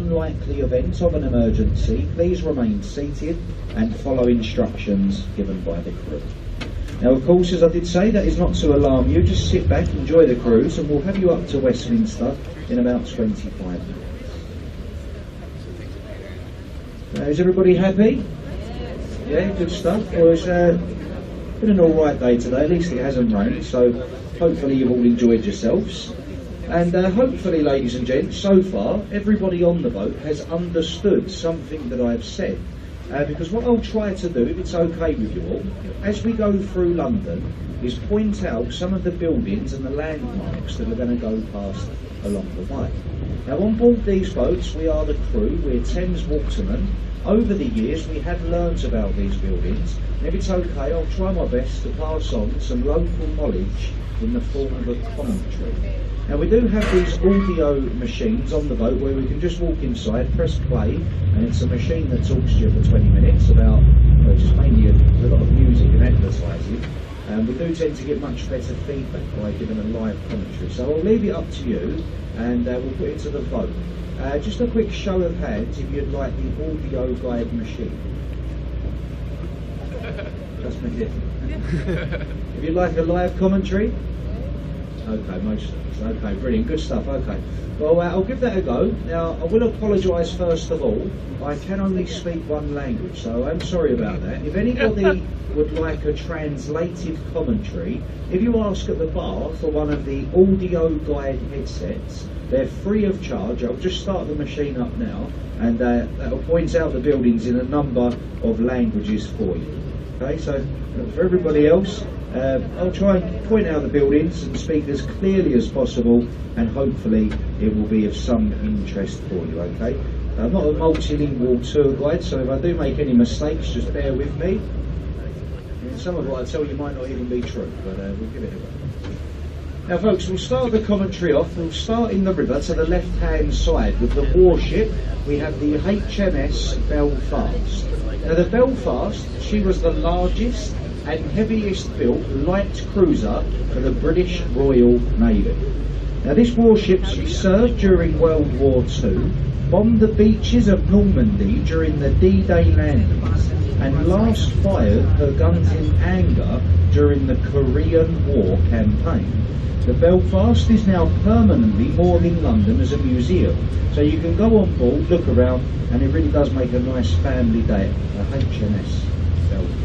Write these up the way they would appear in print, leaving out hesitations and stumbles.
unlikely event of an emergency, please remain seated and follow instructions given by the crew. Now, of course, as I did say, that is not to alarm you. Just sit back, enjoy the cruise, and we'll have you up to Westminster in about 25 minutes. Is everybody happy? Yeah, good stuff. Well, it's been an alright day today. At least it hasn't rained, so hopefully you've all enjoyed yourselves. And hopefully, ladies and gents, so far, everybody on the boat has understood something that I've said. Because what I'll try to do, if it's okay with you all, as we go through London, is point out some of the buildings and the landmarks that we're going to go past along the way. Now, on board these boats, we are the crew, we're Thames watermen. Over the years, we have learnt about these buildings, and if it's okay, I'll try my best to pass on some local knowledge in the form of a commentary. Now, we do have these audio machines on the boat where we can just walk inside, press play, and it's a machine that talks to you for 20 minutes about, well, just mainly a lot of music and advertising. We do tend to get much better feedback by giving a live commentary. So I'll leave it up to you, and we'll put it to the vote. Just a quick show of hands if you'd like the audio guide machine. Just make it. If you'd like a live commentary? Okay, most of us. Okay, brilliant, good stuff. Okay, well, I'll give that a go. Now, I will apologise first of all. I can only speak one language, so I'm sorry about that. If anybody would like a translated commentary, if you ask at the bar for one of the audio guide headsets, they're free of charge. I'll just start the machine up now, and that'll point out the buildings in a number of languages for you. Okay, so for everybody else, I'll try and point out the buildings and speak as clearly as possible, and hopefully it will be of some interest for you, okay? I'm not a multilingual tour guide, so if I do make any mistakes, just bear with me. And some of what I tell you might not even be true, but we'll give it a go. Now, folks, we'll start the commentary off. We'll start in the river to the left-hand side with the warship. We have the HMS Belfast. Now, the Belfast, she was the largest and heaviest built light cruiser for the British Royal Navy. Now, this warship, she served during World War II, bombed the beaches of Normandy during the D-Day landings, and last fired her guns in anger during the Korean War campaign. The Belfast is now permanently moored in London as a museum, so you can go on board, look around, and it really does make a nice family day, the HMS Belfast.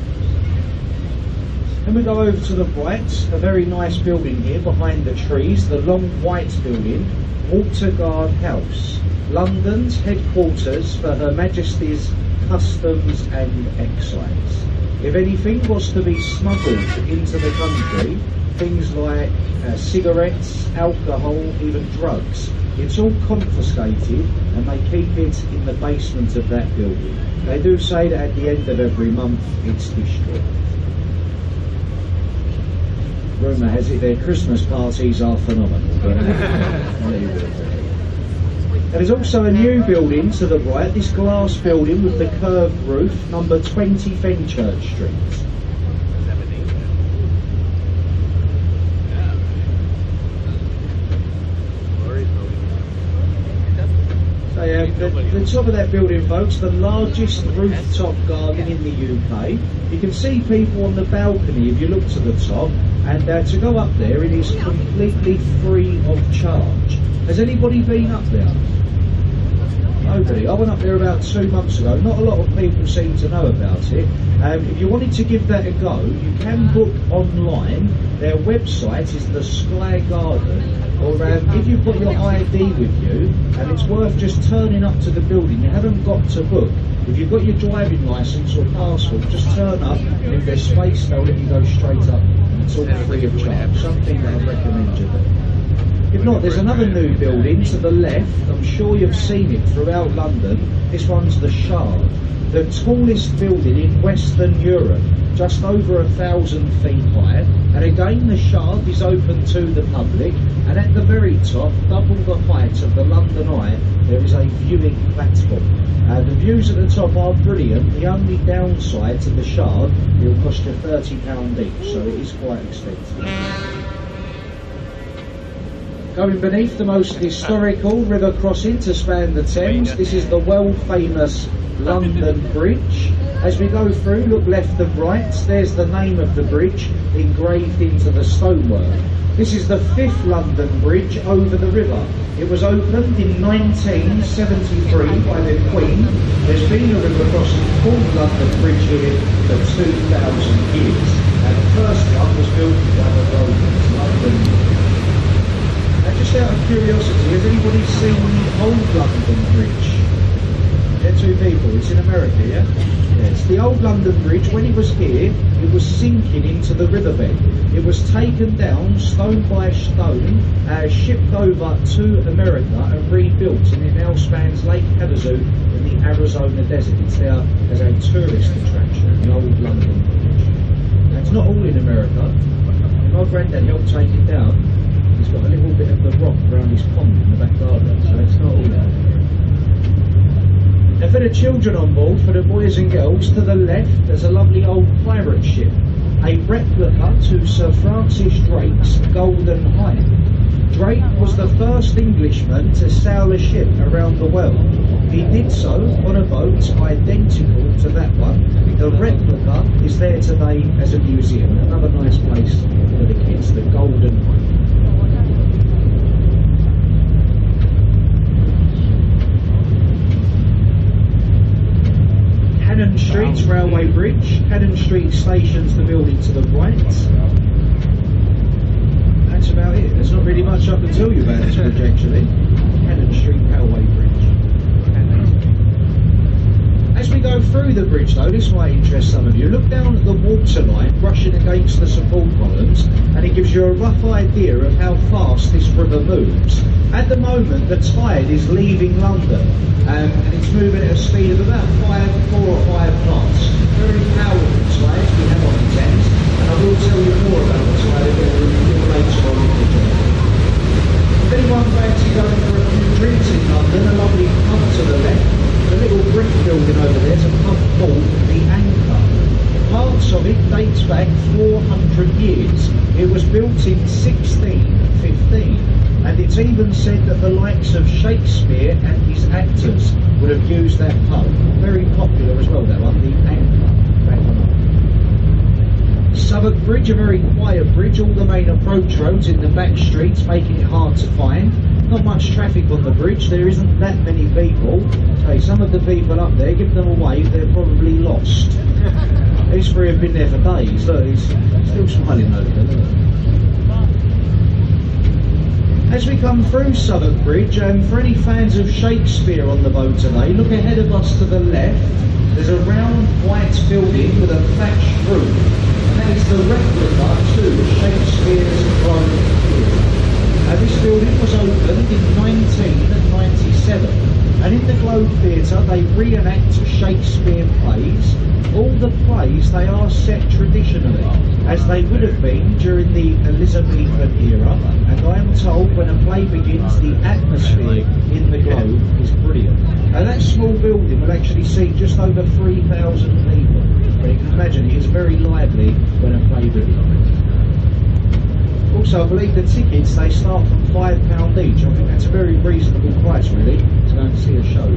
Then we go over to the right, a very nice building here behind the trees, the long white building, Waterguard House, London's headquarters for Her Majesty's Customs and Excise. If anything was to be smuggled into the country, things like cigarettes, alcohol, even drugs, it's all confiscated and they keep it in the basement of that building. They do say that at the end of every month it's destroyed. Rumour has it their Christmas parties are phenomenal. But, there is also a new building to the right, this glass building with the curved roof, number 20 Fenchurch Street. So the top of that building, folks, the largest rooftop garden in the UK. You can see people on the balcony if you look to the top, and to go up there it is completely free of charge. Has anybody been up there? Nobody. I went up there about 2 months ago. Not a lot of people seem to know about it. If you wanted to give that a go, you can book online. Their website is the Sky Garden. Or if you've got your ID with you, and it's worth just turning up to the building. You haven't got to book. If you've got your driving licence or passport, just turn up, and if there's space, they'll let you go straight up. And it's all free of charge. Something that I recommend you do. If not, there's another new building to the left. I'm sure you've seen it throughout London. This one's the Shard, the tallest building in Western Europe, just over 1,000 feet high. And again, the Shard is open to the public. And at the very top, double the height of the London Eye, there is a viewing platform. The views at the top are brilliant. The only downside to the Shard, it will cost you £30 each, so it is quite expensive. Going beneath the most historical river crossing to span the Thames, this is the world famous London Bridge. As we go through, look left and right, there's the name of the bridge engraved into the stonework. This is the 5th London Bridge over the river. It was opened in 1973 by the Queen. There's been a river crossing called London Bridge here for 2,000 years. And the first one was built by the Romans, London. Now just out of curiosity, has anybody seen the old London Bridge? Yeah, 2 people. It's in America, yeah? Yes. The old London Bridge, when it was here, it was sinking into the riverbed. It was taken down, stone by stone, shipped over to America and rebuilt, and it now spans Lake Havasu in the Arizona desert. It's there as a tourist attraction, the old London Bridge. Now, it's not all in America. My granddad helped take it down. He's got a little bit of the rock around his pond in the back garden, so it's not all there. Now for the children on board, for the boys and girls, to the left there's a lovely old pirate ship, a replica to Sir Francis Drake's Golden Hind. Drake was the first Englishman to sail a ship around the world. He did so on a boat identical to that one. The replica is there today as a museum. Another nice place for the kids, the Golden Hind. Cannon Street's railway bridge. Cannon Street station's the building to the right. That's about it. There's not really much I can tell you about this bridge actually. Cannon Street railway bridge. As we go through the bridge though, this might interest some of you. Look down at the waterline brushing against the support columns, and it gives you a rough idea of how fast this river moves. At the moment the tide is leaving London and it's moving at a speed of about 4 or 5 knots. Very powerful tide we have on the Thames, and I will tell you more about the tide a little later on in the journey. If anyone fancy going for a few drinks in London, a lovely pub to the left. The little brick building over there is a pub called the Anchor. Parts of it dates back 400 years. It was built in 1615, and it's even said that the likes of Shakespeare and his actors would have used that pub. Very popular as well, that one, the Anchor. Back on up. Southwark Bridge, a very quiet bridge. All the main approach roads in the back streets, making it hard to find. Not much traffic on the bridge, there isn't that many people. Okay, some of the people up there, give them a wave, they're probably lost. These 3 have been there for days. Look, he's still smiling over there. As we come through Southwark Bridge, for any fans of Shakespeare on the boat today, look ahead of us to the left. There's a round white building with a thatched roof, and that is the replica to Shakespeare's throne here. This building was opened in 1997, and in the Globe Theatre they reenact Shakespeare plays. All the plays, they are set traditionally, as they would have been during the Elizabethan era, and I am told when a play begins, the atmosphere in the Globe is brilliant. Now that small building will actually seat just over 3,000 people, but you can imagine it is very lively when a play begins. Also, I believe the tickets, they start from £5 each. I think that's a very reasonable price, really, to go and see a show.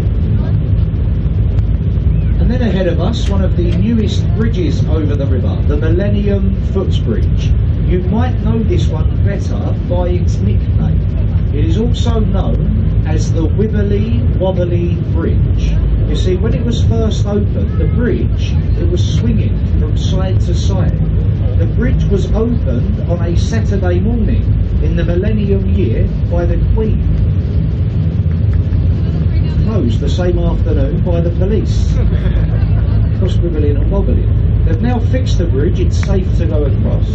And then ahead of us, one of the newest bridges over the river, the Millennium Footbridge. You might know this one better by its nickname. It is also known as the Wibbly Wobbly Bridge. You see, when it was first opened, the bridge, it was swinging from side to side. The bridge was opened on a Saturday morning in the millennium year by the Queen. Closed the same afternoon by the police. Cross wibbling and wobbling. They've now fixed the bridge, it's safe to go across.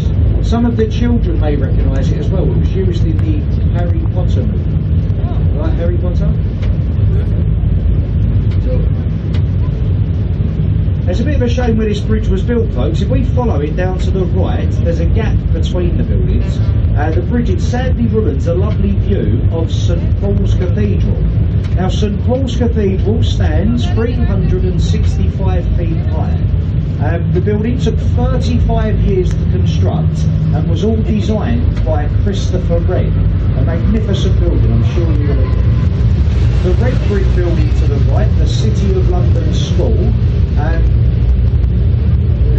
Some of the children may recognise it as well. It was used in the Harry Potter movie. Right, Harry Potter? It's a bit of a shame where this bridge was built, folks. If we follow it down to the right, there's a gap between the buildings. The bridge, it sadly ruins a lovely view of St Paul's Cathedral. Now, St Paul's Cathedral stands 365 feet high. The building took 35 years to construct and was all designed by Christopher Wren. A magnificent building, I'm sure you will agree. The red brick building to the right, the City of London School, and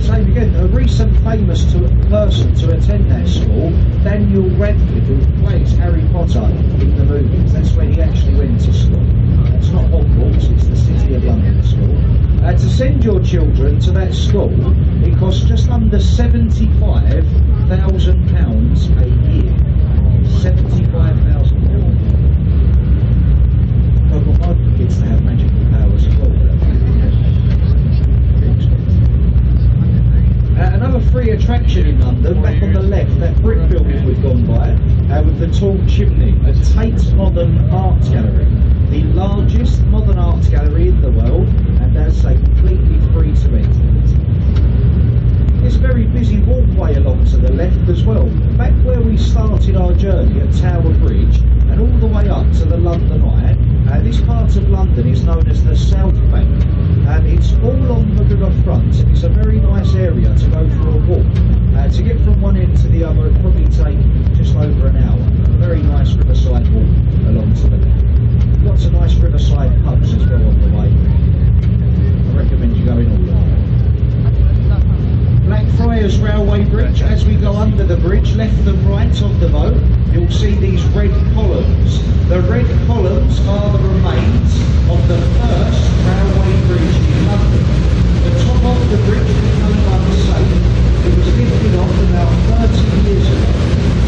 same again, a recent famous person to attend that school, Daniel Radcliffe, who plays Harry Potter in the movies. That's where he actually went to school. It's not Hogwarts, it's the City of London School. To send your children to that school, it costs just under £75,000 a year. £75,000. I want my kids to have magical powers as well. Another free attraction in London, back on the left, that brick building we've gone by, with the tall chimney, a Tate Modern Art Gallery. The largest modern art gallery in the world, and as I say, completely free to enter. There's a very busy walkway along to the left as well. Back where we started our journey at Tower Bridge, and all the way up to the London Eye, this part of London is known as the South Bank. It's all on the riverfront, and it's a very nice area to go for a walk. To get from one end to the other, it'd probably take just over an hour. A very nice riverside walk along to the left. Lots of nice riverside pubs as well on the way. I recommend you going all of them. Blackfriars Railway Bridge. As we go under the bridge, left and right of the boat, you'll see these red columns. The red columns are the remains of the first railway bridge in London. The top of the bridge became unsafe. It was lifted off about 30 years ago.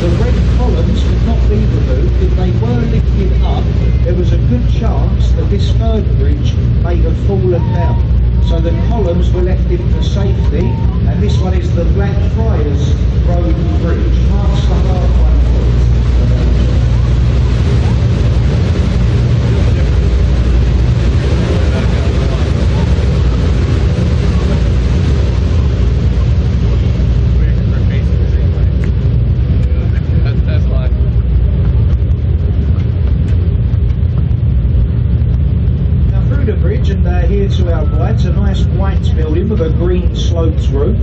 The red columns could not be removed. If they were lifted up, there was a good chance that this third bridge may have fallen down. So the columns were left in for safety, and this one is the Blackfriars Road Bridge. Marks the halfway point. Here to our right, a nice white building with a green sloped roof.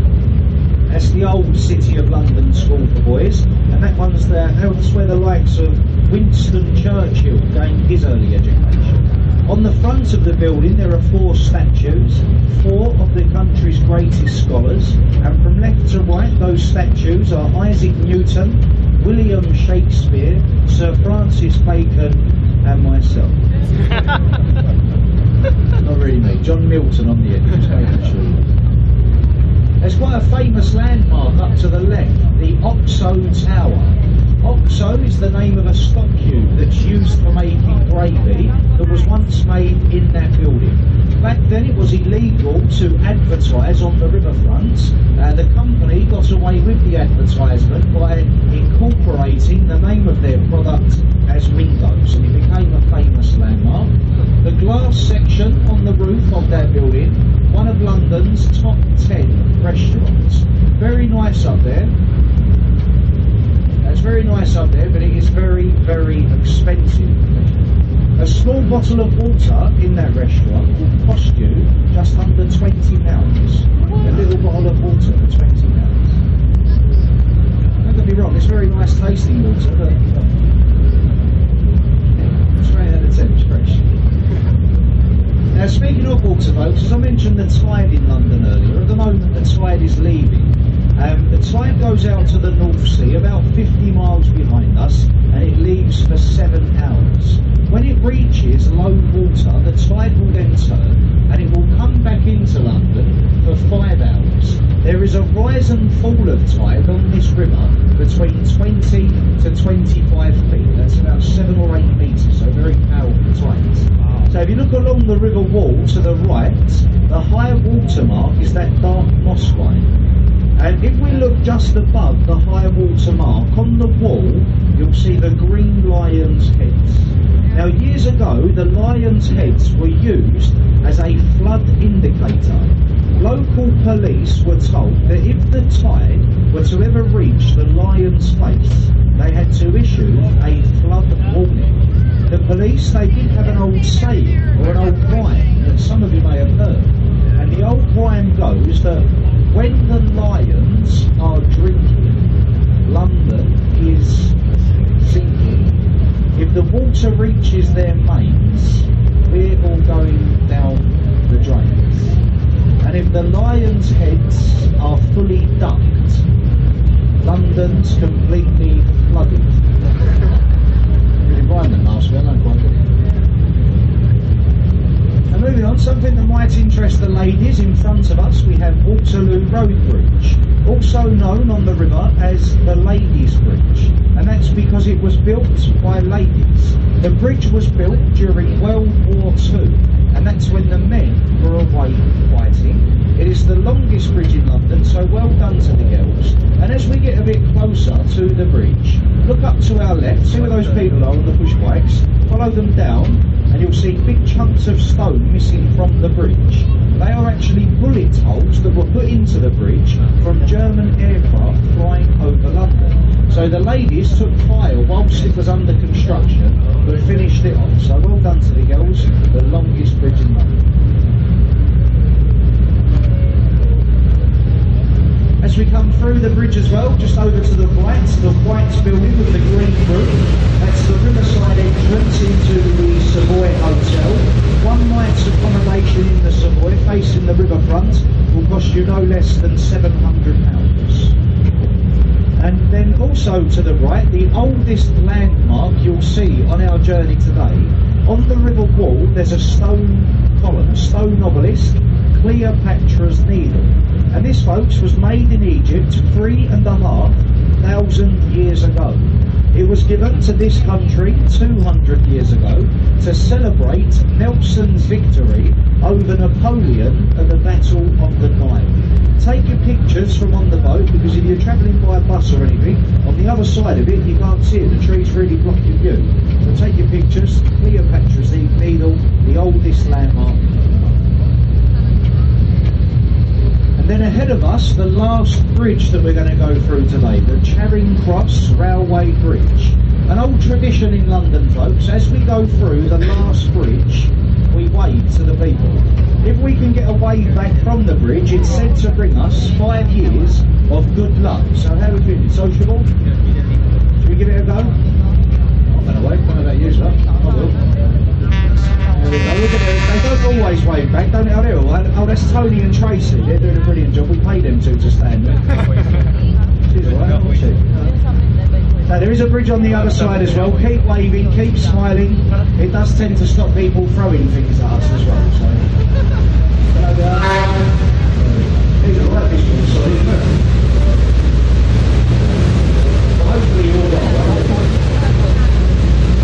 That's the old City of London School for Boys, and that's where the likes of Winston Churchill gained his early education. On the front of the building there are 4 statues, 4 of the country's greatest scholars, and from left to right those statues are Isaac Newton, William Shakespeare, Sir Francis Bacon, and myself. Not really me, John Milton on the edge, just making sure. There's quite a famous landmark up to the left, the Oxo Tower. Oxo is the name of a stock cube that's used for making gravy that was once made in that building. Back then it was illegal to advertise on the riverfront. The company got away with the advertisement by incorporating the name of their product as windows, and it became a famous landmark. The glass section on the roof of that building, one of London's top 10 restaurants. Very nice up there. It's very nice up there, but it is very, very expensive. A small bottle of water in that restaurant will cost you just under £20. A little bottle of water for £20. Don't get me wrong, it's very nice tasting water, but straight out of 10, it's fresh. Now speaking of water folks, as I mentioned the tide in London earlier, at the moment the tide is leaving. The tide goes out to the North Sea about 50 miles behind us, and it leaves for 7 hours. When it reaches low water, the tide will then turn and it will come back into London for 5 hours. There is a rise and fall of tide on this river between 20 to 25 feet. That's about 7 or 8 metres, so very powerful tides. So if you look along the river wall to the right, the high water mark is that dark moss line. And if we look just above the high water mark on the wall, you'll see the green lion's heads. Now years ago, the lion's heads were used as a flood indicator. Local police were told that if the tide were to ever reach the lion's face, they had to issue a flood warning. The police, they did have an old saying, or an old rhyme, that some of you may have heard. And the old rhyme goes that when the lions are drinking, London is sinking. the lions' heads are fully ducked. London's completely flooded. Good environment last week, I don't quite get it. And moving on, something that might interest the ladies. In front of us we have Waterloo Road Bridge, also known on the river as the Ladies' Bridge, and that's because it was built by ladies. The bridge was built during World War II, and that's when the men were away fighting. It is the longest bridge in London, so well done to the girls. And as we get a bit closer to the bridge, look up to our left, see where those people are on the push bikes, follow them down, and you'll see big chunks of stone missing from the bridge. They are actually bullet holes that were put into the bridge from German aircraft flying over London. So the ladies took fire whilst it was under construction, but finished it off. So well done to the girls, the longest bridge in London. As we come through the bridge as well, just over to the White building with the green roof, that's the riverside entrance into the Savoy Hotel. One night's accommodation in the Savoy facing the riverfront will cost you no less than £700. And then also to the right, the oldest landmark you'll see on our journey today. On the river wall there's a stone column, stone obelisk, Cleopatra's Needle. And this, folks, was made in Egypt 3,500 years ago. It was given to this country 200 years ago to celebrate Nelson's victory over Napoleon at the Battle of the Nile. Take your pictures from on the boat, because if you're travelling by bus or anything, on the other side of it you can't see it, the trees really block your view. So take your pictures. Cleopatra's Needle, the oldest landmark. Then ahead of us, the last bridge that we're going to go through today, the Charing Cross Railway Bridge. An old tradition in London, folks. As we go through the last bridge, we wave to the people. If we can get a wave back from the bridge, it's said to bring us 5 years of good luck. So how are we feeling? Sociable? Should we give it a go? I'm going to wave. I don't know about you, sir. I will. There we go. Look at them. They don't always wave back, don't they? Oh, they're all right. Oh, that's Tony and Tracy. They're doing a brilliant job. We paid them to stand there. She's all right, isn't she? Now, there is a bridge on the other side as well. Keep waving, keep smiling. It does tend to stop people throwing things at us as well. So, he's all right, this one. Sorry. Well, hopefully you're all right.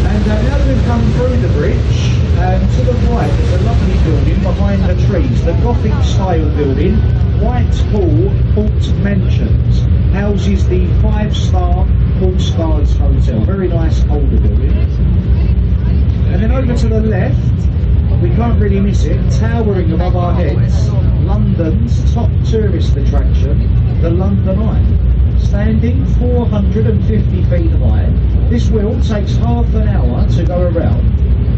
And now that we've come through the bridge, to the right there's a lovely building behind the trees, the Gothic style building, Whitehall Port Mansions, houses the 5-star Ports Guards Hotel, very nice older building. And then over to the left, we can't really miss it, towering above our heads, London's top tourist attraction, the London Eye. Standing 450 feet high, this wheel takes half an hour to go around.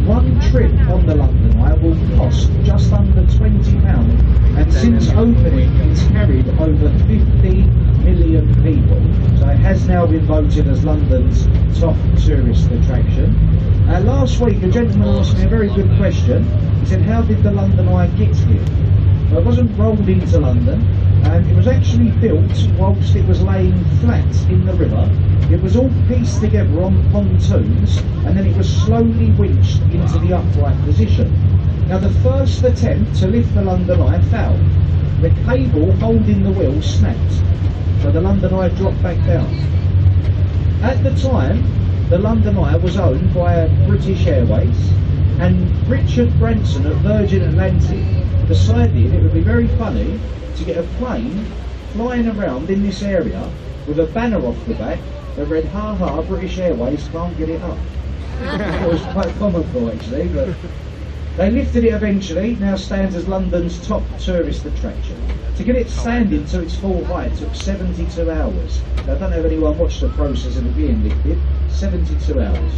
One trip on the London Eye will cost just under £20, and since opening it's carried over 50 million people. So it has now been voted as London's top tourist attraction. Last week a gentleman asked me a very good question. He said, how did the London Eye get here? Well, it wasn't rolled into London, it was actually built whilst it was laying flat in the river. It was all pieced together on pontoons, and then it was slowly winched into the upright position. Now the first attempt to lift the London Eye failed. The cable holding the wheel snapped, so the London Eye dropped back down. At the time, the London Eye was owned by British Airways, and Richard Branson of Virgin Atlantic decided it would be very funny to get a plane flying around in this area with a banner off the back that read, "Ha ha, British Airways can't get it up." It was quite comical actually, but they lifted it eventually. Now stands as London's top tourist attraction. To get it standing to its full height took 72 hours. Now, I don't know if anyone watched the process of it being lifted. 72 hours.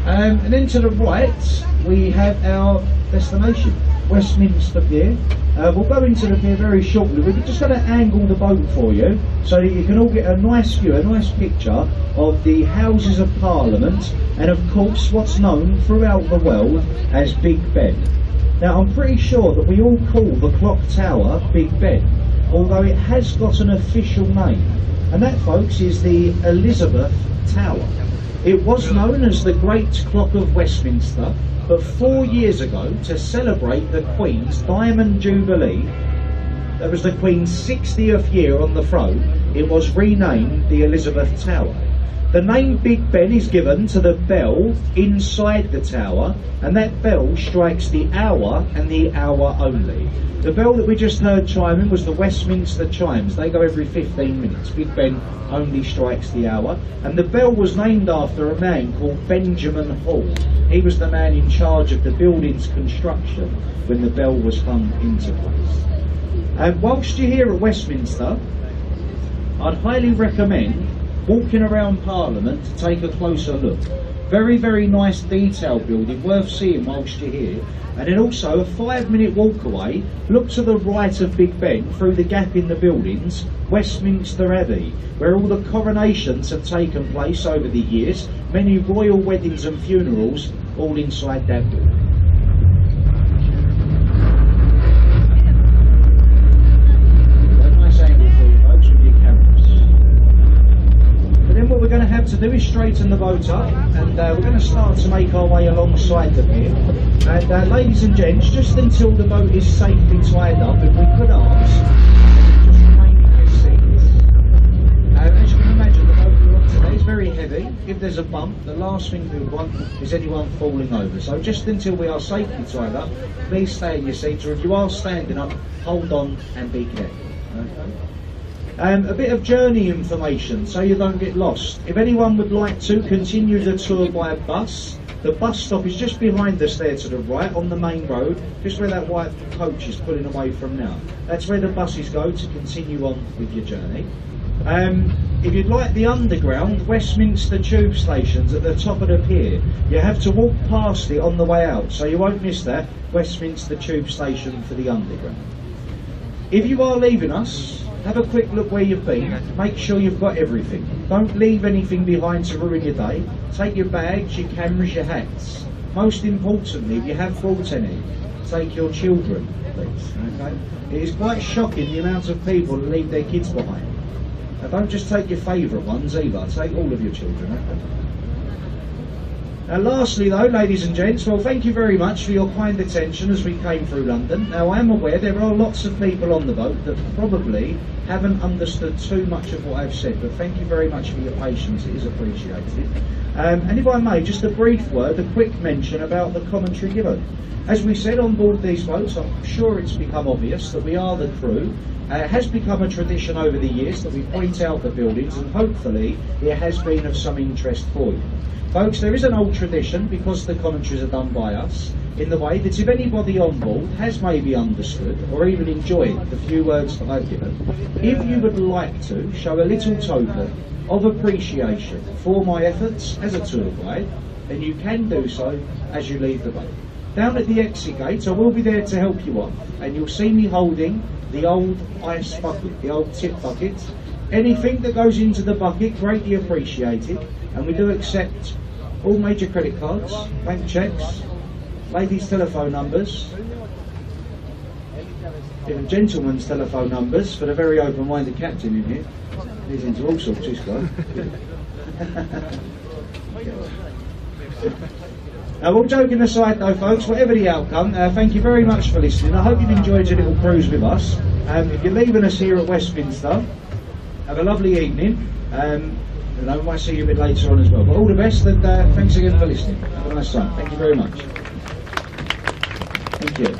And then to the right we have our destination, Westminster Pier. We'll go into the pier very shortly. We're just going to angle the boat for you so that you can all get a nice view, a nice picture of the Houses of Parliament and of course what's known throughout the world as Big Ben. Now I'm pretty sure that we all call the clock tower Big Ben, although it has got an official name, and that, folks, is the Elizabeth Tower. It was known as the Great Clock of Westminster, but 4 years ago, to celebrate the Queen's Diamond Jubilee, that was the Queen's 60th year on the throne, it was renamed the Elizabeth Tower. The name Big Ben is given to the bell inside the tower, and that bell strikes the hour and the hour only. The bell that we just heard chiming was the Westminster chimes. They go every 15 minutes. Big Ben only strikes the hour, and the bell was named after a man called Benjamin Hall. He was the man in charge of the building's construction when the bell was hung into place. And whilst you're here at Westminster, I'd highly recommend walking around Parliament to take a closer look. Very, very nice detailed building, worth seeing whilst you're here. And then also a 5-minute walk away, look to the right of Big Ben, through the gap in the buildings, Westminster Abbey, where all the coronations have taken place over the years, many royal weddings and funerals, all inside that building. What we're going to have to do is straighten the boat up, and we're going to start to make our way alongside the pier. And ladies and gents, just until the boat is safely tied up, if we could ask, just remain in your seats. As you can imagine, the boat we're on today is very heavy. If there's a bump, the last thing we want is anyone falling over. So just until we are safely tied up, please stay in your seats, or if you are standing up, hold on and be careful. Okay? A bit of journey information so you don't get lost. If anyone would like to continue the tour by bus, the bus stop is just behind us there to the right on the main road, just where that white coach is pulling away from now. That's where the buses go to continue on with your journey. If you'd like the underground, Westminster tube station's at the top of the pier. You have to walk past it on the way out, so you won't miss that, Westminster tube station for the underground. If you are leaving us, have a quick look where you've been, make sure you've got everything. Don't leave anything behind to ruin your day. Take your bags, your cameras, your hats. Most importantly, if you have brought any, take your children, please. Okay? It is quite shocking the amount of people that leave their kids behind. Now, don't just take your favourite ones either, take all of your children. Okay? Now lastly though, ladies and gents, well, thank you very much for your kind attention as we came through London. Now I am aware there are lots of people on the boat that probably haven't understood too much of what I've said, but thank you very much for your patience, it is appreciated. And if I may, just a brief word, a quick mention about the commentary given. As we said on board these boats, I'm sure it's become obvious that we are the crew. It has become a tradition over the years that we point out the buildings, and hopefully it has been of some interest for you. Folks, there is an old tradition, because the commentaries are done by us, in the way that if anybody on board has maybe understood or even enjoyed the few words that I've given, if you would like to show a little token of appreciation for my efforts as a tour guide, then you can do so as you leave the boat. Down at the exit gate, I will be there to help you on, and you'll see me holding the old ice bucket, the old tip bucket. Anything that goes into the bucket, greatly appreciated, and we do accept all major credit cards, bank cheques, ladies' telephone numbers, even gentlemen's telephone numbers for the very open-minded captain in here. He's into all sorts, this guy. All joking aside though, folks, whatever the outcome, thank you very much for listening. I hope you've enjoyed your little cruise with us. If you're leaving us here at Westminster, have a lovely evening. And I might see you a bit later on as well. But all the best, and thanks again for listening. Have a nice time. Thank you very much. Thank you.